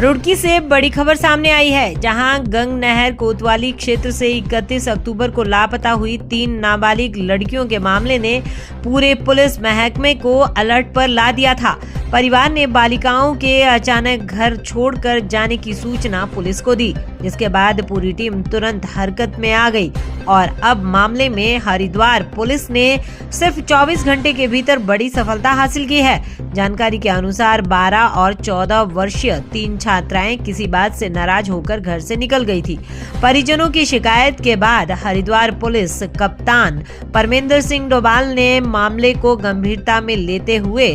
रुड़की से बड़ी खबर सामने आई है, जहां गंग नहर कोतवाली क्षेत्र से 31 अक्टूबर को लापता हुई 3 नाबालिग लड़कियों के मामले ने पूरे पुलिस महकमे को अलर्ट पर ला दिया था। परिवार ने बालिकाओं के अचानक घर छोड़कर जाने की सूचना पुलिस को दी, जिसके बाद पूरी टीम तुरंत हरकत में आ गई और अब मामले में हरिद्वार पुलिस ने सिर्फ 24 घंटे के भीतर बड़ी सफलता हासिल की है। जानकारी के अनुसार 12 और 14 वर्षीय 3 छात्राएं किसी बात से नाराज होकर घर से निकल गई थी। परिजनों की शिकायत के बाद हरिद्वार पुलिस कप्तान परमेंद्र सिंह डोभाल ने मामले को गंभीरता में लेते हुए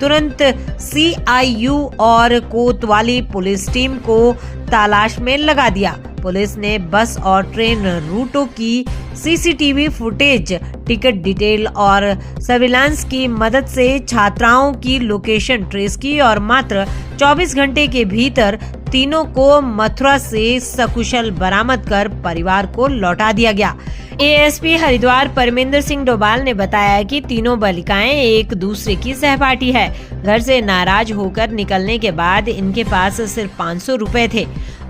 तुरंत CIU और कोतवाली पुलिस टीम को तलाश में लगा दिया। पुलिस ने बस और ट्रेन रूटों की CCTV फुटेज, टिकट डिटेल और सर्विलांस की मदद से छात्राओं की लोकेशन ट्रेस की और मात्र 24 घंटे के भीतर तीनों को मथुरा से सकुशल बरामद कर परिवार को लौटा दिया गया। ASP हरिद्वार परमेंद्र सिंह डोभाल ने बताया कि तीनों बालिकाएं एक दूसरे की सहपाठी है। घर से नाराज होकर निकलने के बाद इनके पास सिर्फ 500 रुपए थे।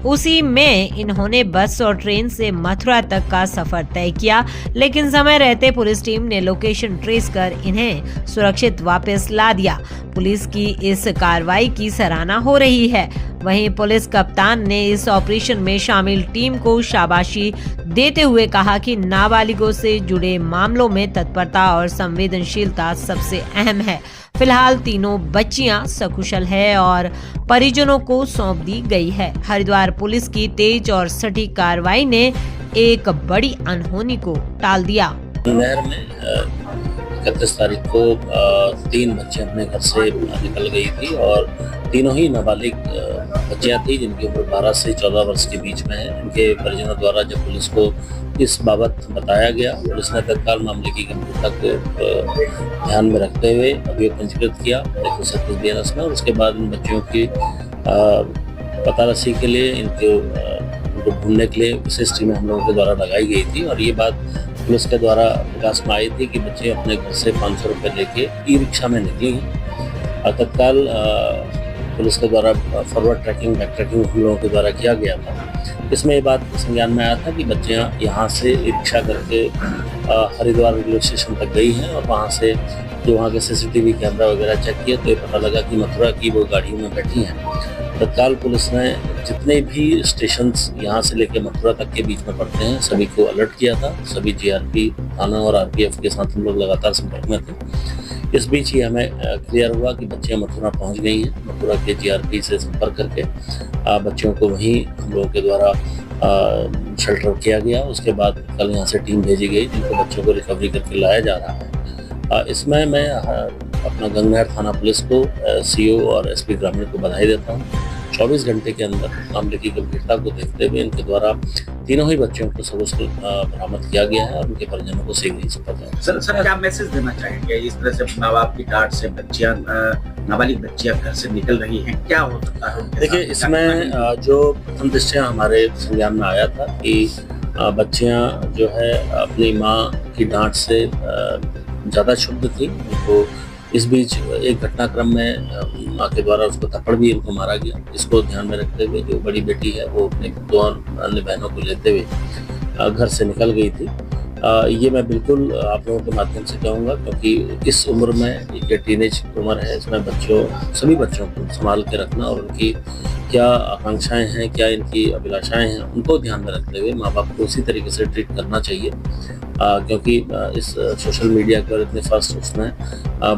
उसी में इन्होंने बस और ट्रेन से मथुरा तक का सफर तय किया, लेकिन समय रहते पुलिस टीम ने लोकेशन ट्रेस कर इन्हें सुरक्षित वापस ला दिया। पुलिस की इस कार्रवाई की सराहना हो रही है। वहीं पुलिस कप्तान ने इस ऑपरेशन में शामिल टीम को शाबाशी देते हुए कहा कि नाबालिगों से जुड़े मामलों में तत्परता और संवेदनशीलता सबसे अहम है। फिलहाल तीनों बच्चियां सकुशल है और परिजनों को सौंप दी गई है। हरिद्वार पुलिस की तेज और सटीक कार्रवाई ने एक बड़ी अनहोनी को टाल दिया। नहर में 31 तारीख को 3 बच्चे अपने घर से निकल गई थी और तीनों ही नाबालिग बच्चियां थी, जिनकी उम्र 12 से 14 वर्ष के बीच में है। इनके परिजनों द्वारा जब पुलिस को इस बाबत बताया गया, पुलिस ने तत्काल मामले की गंभीरता को ध्यान में रखते हुए अभियोग पंजीकृत किया 137 BNS में और उसके बाद इन बच्चियों की पतारसी के लिए उनको ढूंढने के लिए विशेष टीमें हम लोगों के द्वारा लगाई गई थी। और ये बात पुलिस के द्वारा प्रकाश में आई थी कि बच्चे अपने घर से 500 रुपये लेके ई-रिक्शा में निकली हैं और तत्काल पुलिस के द्वारा फॉरवर्ड ट्रैकिंग, बैक ट्रैकिंग हम लोगों के द्वारा किया गया था। इसमें ये बात संज्ञान में आया था कि बच्चियाँ यहाँ से रिक्शा करके हरिद्वार रेलवे स्टेशन तक गई हैं और वहाँ से जो वहाँ के CCTV कैमरा वगैरह चेक किए तो ये पता लगा कि मथुरा की वो गाड़ियों में बैठी हैं। तत्काल पुलिस ने जितने भी स्टेशंस यहाँ से लेकर मथुरा तक के बीच में पड़ते हैं सभी को अलर्ट किया था। सभी GRP थाना और RPF के साथ हम लोग लगातार संपर्क में थे। इस बीच ही हमें क्लियर हुआ कि बच्चियाँ मथुरा पहुँच गई हैं। मथुरा के GRP से संपर्क करके बच्चियों को वहीं हम लोगों के द्वारा शेल्टर किया गया। उसके बाद कल यहाँ से टीम भेजी गई जिनको बच्चों को रिकवरी करके लाया जा रहा है। इसमें मैं अपना गंग नहर थाना पुलिस को, CO और SP ग्रामीण को बधाई देता हूँ। 24 घंटे के अंदर मामले की गंभीरता को देखते हुए इनके द्वारा तीनों ही बच्चों को सकुशल बरामद किया गया है और उनके परिजनों को शीघ्र ही सौंपा जाएगा। सर क्या मैसेज देना चाहेंगे इस तरह से माँ बाप की डांट से बच्चियां, नाबालिग बच्चियां घर से निकल रही हैं, क्या हो सकता है? देखिए, इसमें जो प्रथम दृष्टया हमारे संज्ञान में आया था कि बच्चियां जो है अपनी माँ की डांट से ज़्यादा क्षुब्ध थी। उनको इस बीच एक घटनाक्रम में माँ के द्वारा उसको थप्पड़ भी इनको मारा गया। इसको ध्यान में रखते हुए जो बड़ी बेटी है वो अपने 2 अन्य बहनों को लेते हुए घर से निकल गई थी। ये मैं बिल्कुल आप लोगों के माध्यम से कहूँगा, क्योंकि इस उम्र में ये टीनेज उम्र है, इसमें सभी बच्चों को संभाल के रखना और उनकी क्या आकांक्षाएं हैं, क्या इनकी अभिलाषाएं हैं, उनको ध्यान में रखते हुए माँ बाप को उसी तरीके से ट्रीट करना चाहिए। क्योंकि इस सोशल मीडिया पर इतने फास्ट उसमें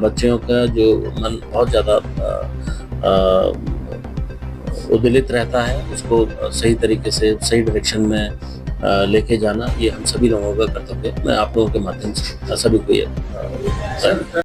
बच्चों का जो मन बहुत ज़्यादा उद्वेलित रहता है, उसको सही तरीके से सही डायरेक्शन में लेके जाना ये हम सभी लोगों का कर्तव्य है। मैं आप लोगों के माध्यम से सभी को ये